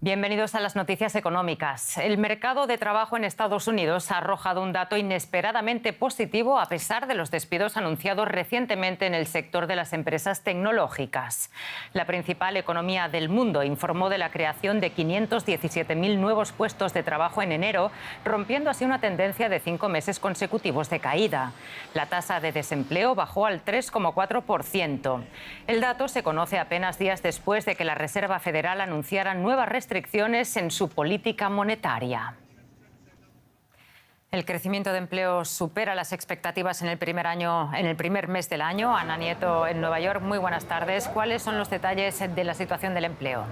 Bienvenidos a las noticias económicas. El mercado de trabajo en Estados Unidos ha arrojado un dato inesperadamente positivo a pesar de los despidos anunciados recientemente en el sector de las empresas tecnológicas. La principal economía del mundo informó de la creación de 517.000 nuevos puestos de trabajo en enero, rompiendo así una tendencia de 5 meses consecutivos de caída. La tasa de desempleo bajó al 3,4%. El dato se conoce apenas días después de que la Reserva Federal anunciara nuevas restricciones en su política monetaria. El crecimiento de empleo supera las expectativas en el primer mes del año. Ana Nieto, en Nueva York. Muy buenas tardes. ¿Cuáles son los detalles de la situación del empleo?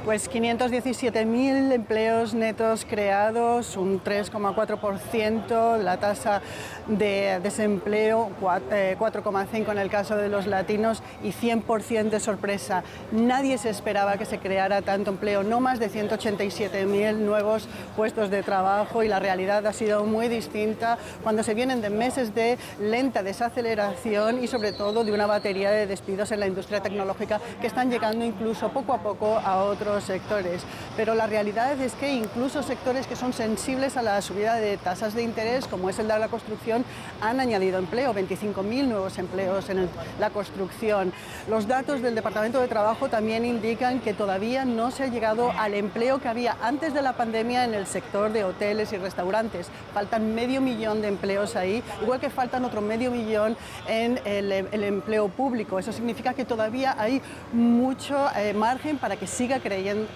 Pues 517.000 empleos netos creados, un 3,4%, la tasa de desempleo 4,5% en el caso de los latinos y 100% de sorpresa. Nadie se esperaba que se creara tanto empleo, no más de 187.000 nuevos puestos de trabajo, y la realidad ha sido muy distinta cuando se vienen de meses de lenta desaceleración y sobre todo de una batería de despidos en la industria tecnológica que están llegando incluso poco a poco a otros sectores. Pero la realidad es que incluso sectores que son sensibles a la subida de tasas de interés, como es el de la construcción, han añadido empleo, 25.000 nuevos empleos en la construcción. Los datos del Departamento de Trabajo también indican que todavía no se ha llegado al empleo que había antes de la pandemia en el sector de hoteles y restaurantes. Faltan 500.000 de empleos ahí, igual que faltan otro 500.000 en el empleo público. Eso significa que todavía hay mucho margen para que siga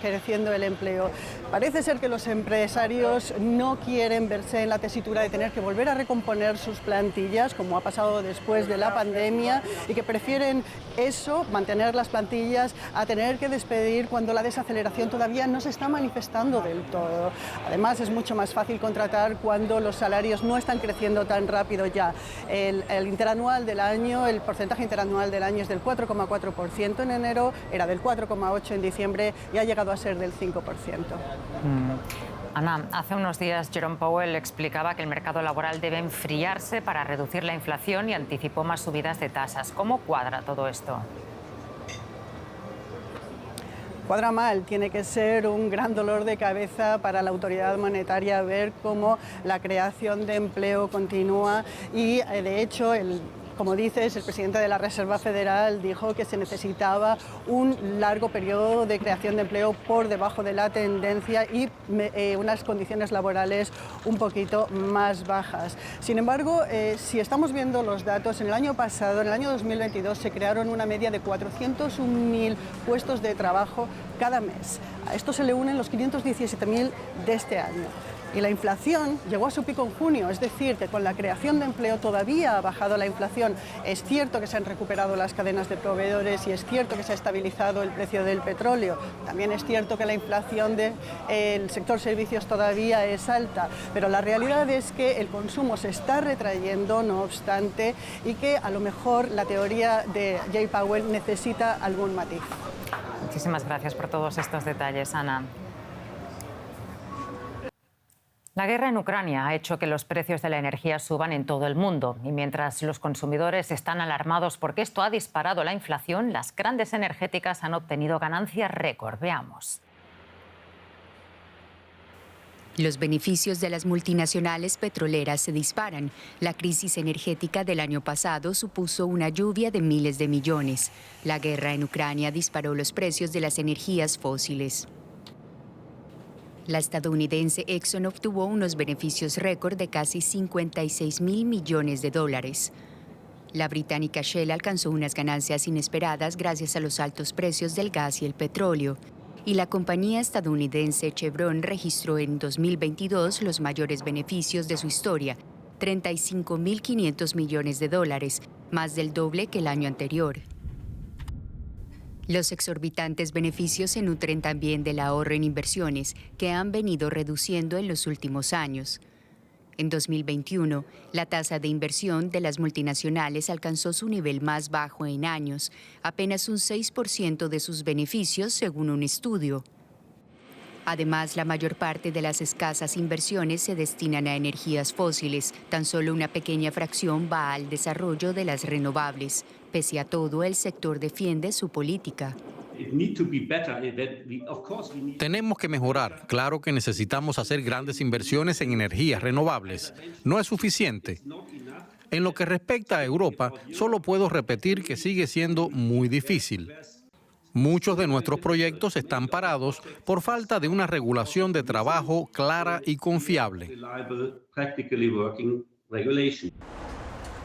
creciendo el empleo. Parece ser que los empresarios no quieren verse en la tesitura de tener que volver a recomponer sus plantillas, como ha pasado después de la pandemia, y que prefieren eso, mantener las plantillas, a tener que despedir cuando la desaceleración todavía no se está manifestando del todo. Además, es mucho más fácil contratar cuando los salarios no están creciendo tan rápido ya. El interanual del año, el porcentaje interanual del año es del 4,4% en enero, era del 4,8% en diciembre y ha llegado a ser del 5%. Ana, hace unos días Jerome Powell explicaba que el mercado laboral debe enfriarse para reducir la inflación y anticipó más subidas de tasas. ¿Cómo cuadra todo esto? Cuadra mal, tiene que ser un gran dolor de cabeza para la autoridad monetaria ver cómo la creación de empleo continúa y, de hecho, como dices, el presidente de la Reserva Federal dijo que se necesitaba un largo periodo de creación de empleo por debajo de la tendencia y unas condiciones laborales un poquito más bajas. Sin embargo, si estamos viendo los datos, en el año pasado, en el año 2022, se crearon una media de 401.000 puestos de trabajo cada mes. A esto se le unen los 517.000 de este año. Y la inflación llegó a su pico en junio, es decir, que con la creación de empleo todavía ha bajado la inflación. Es cierto que se han recuperado las cadenas de proveedores y es cierto que se ha estabilizado el precio del petróleo. También es cierto que la inflación del sector servicios todavía es alta, pero la realidad es que el consumo se está retrayendo, no obstante, y que a lo mejor la teoría de Jay Powell necesita algún matiz. Muchísimas gracias por todos estos detalles, Ana. La guerra en Ucrania ha hecho que los precios de la energía suban en todo el mundo y mientras los consumidores están alarmados porque esto ha disparado la inflación, las grandes energéticas han obtenido ganancias récord. Veamos. Los beneficios de las multinacionales petroleras se disparan. La crisis energética del año pasado supuso una lluvia de miles de millones. La guerra en Ucrania disparó los precios de las energías fósiles. La estadounidense Exxon obtuvo unos beneficios récord de casi 56.000 millones de dólares. La británica Shell alcanzó unas ganancias inesperadas gracias a los altos precios del gas y el petróleo. Y la compañía estadounidense Chevron registró en 2022 los mayores beneficios de su historia, 35.500 millones de dólares, más del doble que el año anterior. Los exorbitantes beneficios se nutren también del ahorro en inversiones, que han venido reduciendo en los últimos años. En 2021, la tasa de inversión de las multinacionales alcanzó su nivel más bajo en años, apenas un 6% de sus beneficios, según un estudio. Además, la mayor parte de las escasas inversiones se destinan a energías fósiles. Tan solo una pequeña fracción va al desarrollo de las renovables. Pese a todo, el sector defiende su política. Tenemos que mejorar. Claro que necesitamos hacer grandes inversiones en energías renovables. No es suficiente. En lo que respecta a Europa, solo puedo repetir que sigue siendo muy difícil. Muchos de nuestros proyectos están parados por falta de una regulación de trabajo clara y confiable.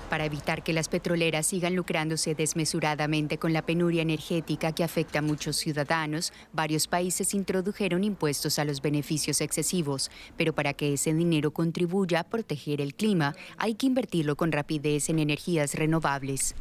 Para evitar que las petroleras sigan lucrándose desmesuradamente con la penuria energética que afecta a muchos ciudadanos, varios países introdujeron impuestos a los beneficios excesivos. Pero para que ese dinero contribuya a proteger el clima, hay que invertirlo con rapidez en energías renovables.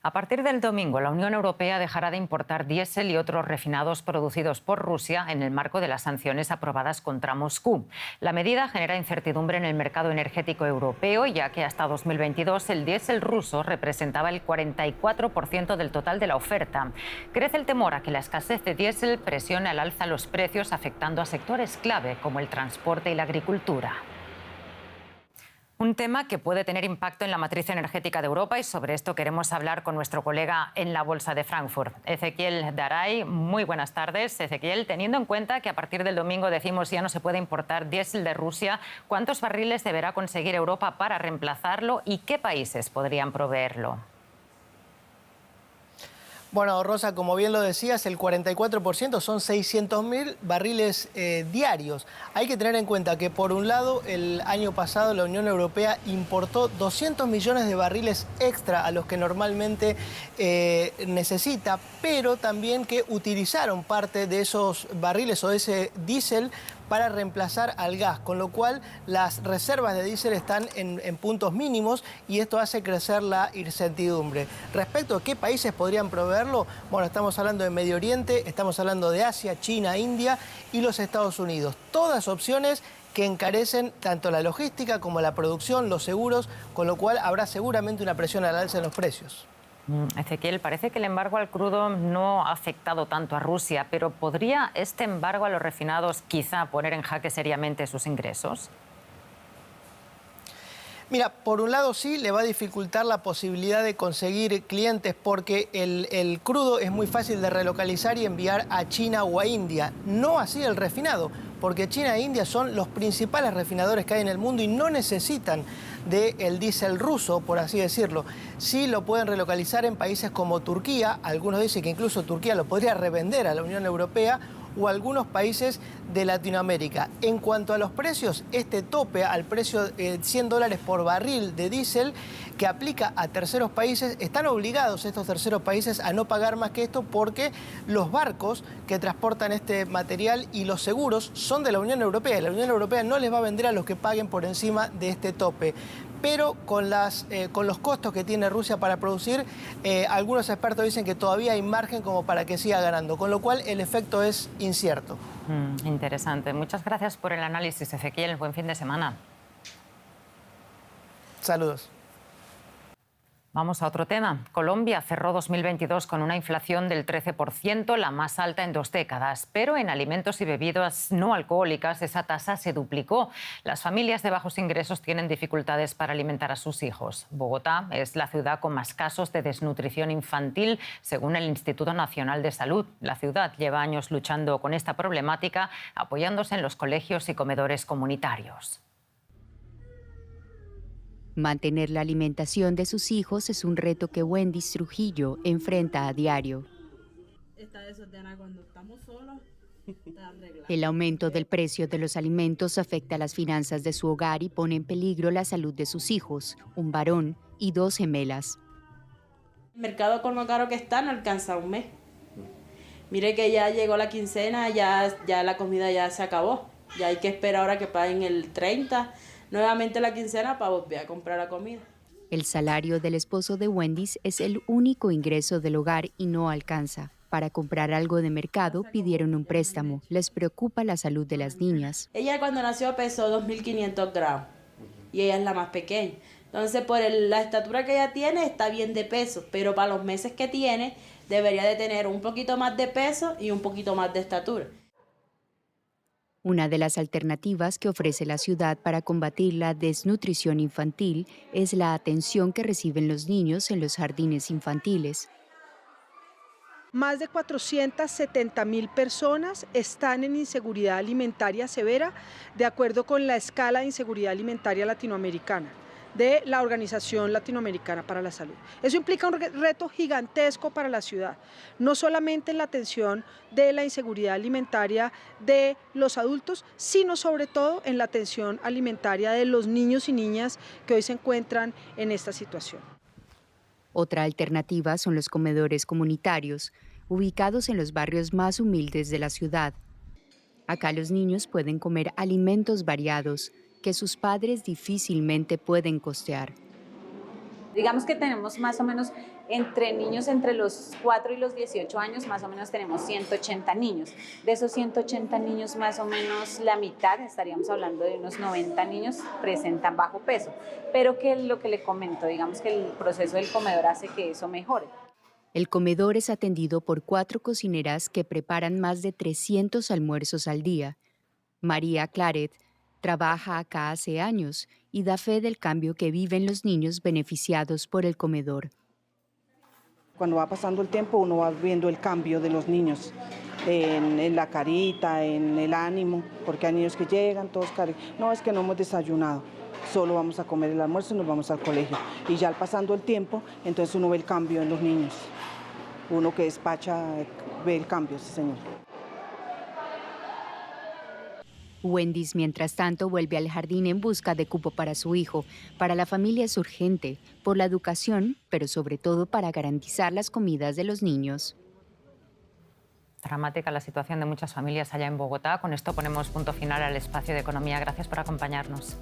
A partir del domingo, la Unión Europea dejará de importar diésel y otros refinados producidos por Rusia en el marco de las sanciones aprobadas contra Moscú. La medida genera incertidumbre en el mercado energético europeo, ya que hasta 2022 el diésel ruso representaba el 44% del total de la oferta. Crece el temor a que la escasez de diésel presione al alza los precios, afectando a sectores clave como el transporte y la agricultura. Un tema que puede tener impacto en la matriz energética de Europa, y sobre esto queremos hablar con nuestro colega en la Bolsa de Frankfurt, Ezequiel Daray. Muy buenas tardes, Ezequiel. Teniendo en cuenta que a partir del domingo decimos ya no se puede importar diésel de Rusia, ¿cuántos barriles deberá conseguir Europa para reemplazarlo y qué países podrían proveerlo? Bueno, Rosa, como bien lo decías, el 44% son 600.000 barriles diarios. Hay que tener en cuenta que, por un lado, el año pasado la Unión Europea importó 200 millones de barriles extra a los que normalmente necesita, pero también que utilizaron parte de esos barriles o de ese diésel para reemplazar al gas, con lo cual las reservas de diésel están en puntos mínimos y esto hace crecer la incertidumbre. Respecto a qué países podrían proveerlo, bueno, estamos hablando de Medio Oriente, estamos hablando de Asia, China, India y los Estados Unidos. Todas opciones que encarecen tanto la logística como la producción, los seguros, con lo cual habrá seguramente una presión al alza en los precios. Ezequiel, parece que el embargo al crudo no ha afectado tanto a Rusia, pero ¿podría este embargo a los refinados quizá poner en jaque seriamente sus ingresos? Mira, por un lado sí le va a dificultar la posibilidad de conseguir clientes porque el crudo es muy fácil de relocalizar y enviar a China o a India. No así el refinado, porque China e India son los principales refinadores que hay en el mundo y no necesitan del diésel ruso, por así decirlo. Sí lo pueden relocalizar en países como Turquía, algunos dicen que incluso Turquía lo podría revender a la Unión Europea, o algunos países de Latinoamérica. En cuanto a los precios, este tope al precio de $100 por barril de diésel que aplica a terceros países, están obligados estos terceros países a no pagar más que esto porque los barcos que transportan este material y los seguros son de la Unión Europea y la Unión Europea no les va a vender a los que paguen por encima de este tope. Pero con los costos que tiene Rusia para producir, algunos expertos dicen que todavía hay margen como para que siga ganando, con lo cual el efecto es incierto. Interesante. Muchas gracias por el análisis, Ezequiel. Buen fin de semana. Saludos. Vamos a otro tema. Colombia cerró 2022 con una inflación del 13%, la más alta en 2 décadas. Pero en alimentos y bebidas no alcohólicas esa tasa se duplicó. Las familias de bajos ingresos tienen dificultades para alimentar a sus hijos. Bogotá es la ciudad con más casos de desnutrición infantil, según el Instituto Nacional de Salud. La ciudad lleva años luchando con esta problemática, apoyándose en los colegios y comedores comunitarios. Mantener la alimentación de sus hijos es un reto que Wendy Trujillo enfrenta a diario. Está desordenada cuando estamos solos. El aumento del precio de los alimentos afecta las finanzas de su hogar y pone en peligro la salud de sus hijos, un varón y 2 gemelas. El mercado con lo caro que está no alcanza un mes. Mire que ya llegó la quincena, ya la comida ya se acabó. Ya hay que esperar ahora que paguen el 30. Nuevamente la quincena para volver a comprar la comida. El salario del esposo de Wendy es el único ingreso del hogar y no alcanza. Para comprar algo de mercado pidieron un préstamo. Les preocupa la salud de las niñas. Ella cuando nació pesó 2.500 gramos y ella es la más pequeña. Entonces por la estatura que ella tiene está bien de peso, pero para los meses que tiene debería de tener un poquito más de peso y un poquito más de estatura. Una de las alternativas que ofrece la ciudad para combatir la desnutrición infantil es la atención que reciben los niños en los jardines infantiles. Más de 470.000 personas están en inseguridad alimentaria severa, de acuerdo con la escala de inseguridad alimentaria latinoamericana de la Organización Latinoamericana para la Salud. Eso implica un reto gigantesco para la ciudad, no solamente en la atención de la inseguridad alimentaria de los adultos, sino sobre todo en la atención alimentaria de los niños y niñas que hoy se encuentran en esta situación. Otra alternativa son los comedores comunitarios, ubicados en los barrios más humildes de la ciudad. Acá los niños pueden comer alimentos variados que sus padres difícilmente pueden costear. Digamos que tenemos más o menos entre niños entre los 4 y los 18 años, más o menos tenemos 180 niños. De esos 180 niños, más o menos la mitad, estaríamos hablando de unos 90 niños, presentan bajo peso. Pero que lo que le comento, digamos que el proceso del comedor hace que eso mejore. El comedor es atendido por 4 cocineras que preparan más de 300 almuerzos al día. María Claret trabaja acá hace años y da fe del cambio que viven los niños beneficiados por el comedor. Cuando va pasando el tiempo uno va viendo el cambio de los niños en la carita, en el ánimo, porque hay niños que llegan todos no, es que no hemos desayunado, solo vamos a comer el almuerzo y nos vamos al colegio. Y ya al pasando el tiempo, entonces uno ve el cambio en los niños. Uno que despacha ve el cambio, sí señor. Wendy's, mientras tanto, vuelve al jardín en busca de cupo para su hijo. Para la familia es urgente, por la educación, pero sobre todo para garantizar las comidas de los niños. Dramática la situación de muchas familias allá en Bogotá. Con esto ponemos punto final al espacio de economía. Gracias por acompañarnos.